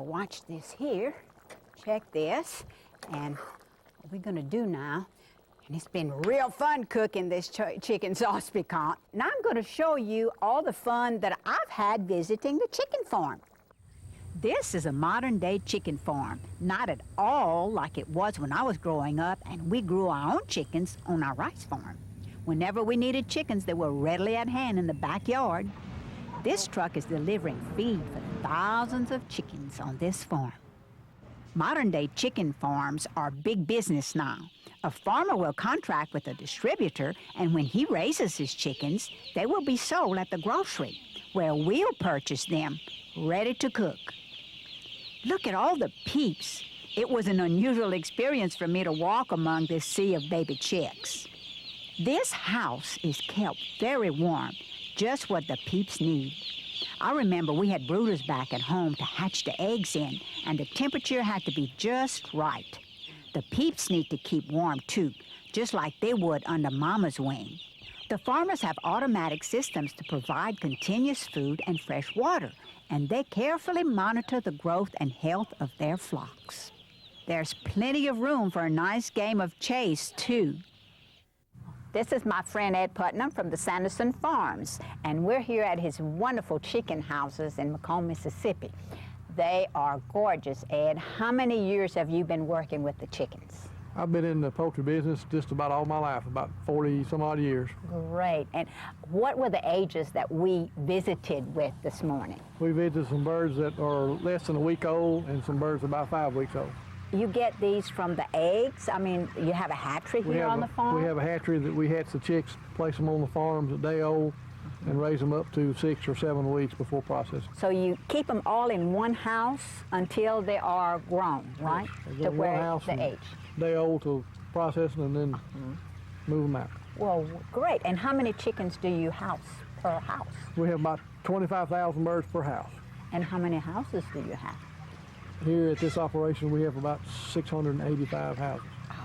Watch this here. Check this. And what we're gonna do now, and it's been real fun cooking this chicken sauce piquante. Now I'm gonna show you all the fun that I've had visiting the chicken farm. This is a modern day chicken farm, not at all like it was when I was growing up and we grew our own chickens on our rice farm. Whenever we needed chickens, they were readily at hand in the backyard. This truck is delivering feed for thousands of chickens on this farm. Modern-day chicken farms are big business now. A farmer will contract with a distributor, and when he raises his chickens, they will be sold at the grocery, where we'll purchase them, ready to cook. Look at all the peeps. It was an unusual experience for me to walk among this sea of baby chicks. This house is kept very warm, just what the peeps need. I remember we had brooders back at home to hatch the eggs in, and the temperature had to be just right. The peeps need to keep warm too, just like they would under Mama's wing. The farmers have automatic systems to provide continuous food and fresh water, and they carefully monitor the growth and health of their flocks. There's plenty of room for a nice game of chase too. This is my friend Ed Putnam from the Sanderson Farms, and we're here at his wonderful chicken houses in Macomb, Mississippi. They are gorgeous, Ed. How many years have you been working with the chickens? I've been in the poultry business just about all my life, about 40 some odd years. Great. And what were the ages that we visited with this morning? We visited some birds that are less than a week old and some birds about 5 weeks old. You get these from the eggs? I mean, you have a hatchery here on the farm? We have a hatchery that we hatch the chicks, place them on the farms a day old, and raise them up to 6 or 7 weeks before processing. So you keep them all in one house until they are grown, right? Yes, to where the age? Day old to processing and then move them out. Well, great. And how many chickens do you house per house? We have about 25,000 birds per house. And how many houses do you have? Here at this operation, we have about 685 houses. Oh,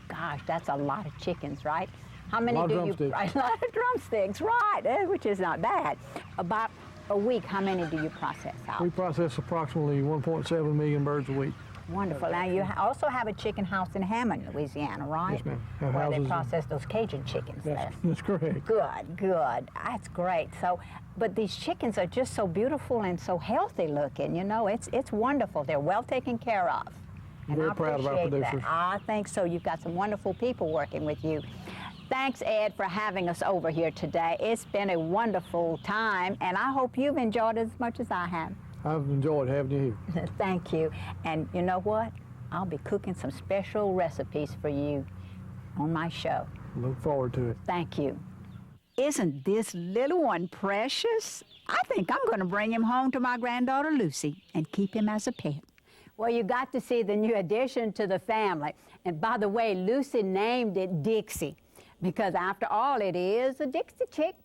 gosh, that's a lot of chickens, right? How many do you? A lot of drumsticks, right? Which is not bad. About a week, how many do you process out? We process approximately 1.7 million birds a week. Wonderful. Now, you also have a chicken house in Hammond, Louisiana, right? Yes, ma'am. Where they process those Cajun chickens there. That's correct. Good, good. That's great. So, but these chickens are just so beautiful and so healthy looking, you know. It's wonderful. They're well taken care of. And Very proud of our producers. I think so. You've got some wonderful people working with you. Thanks, Ed, for having us over here today. It's been a wonderful time, and I hope you've enjoyed it as much as I have. I've enjoyed having you here. Thank you. And you know what? I'll be cooking some special recipes for you on my show. Look forward to it. Thank you. Isn't this little one precious? I think I'm going to bring him home to my granddaughter Lucy and keep him as a pet. Well, you got to see the new addition to the family. And by the way, Lucy named it Dixie, because after all, it is a Dixie chick.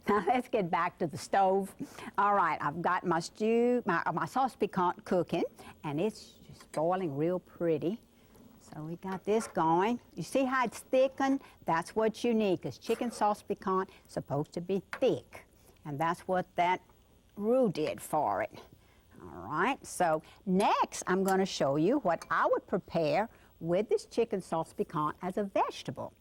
Now let's get back to the stove. All right, I've got my stew, my sauce piquante cooking, and it's just boiling real pretty. So we got this going. You see how it's thickened? That's what you need, because chicken sauce piquante is supposed to be thick. And that's what that roux did for it. All right, so next I'm going to show you what I would prepare with this chicken sauce piquante as a vegetable.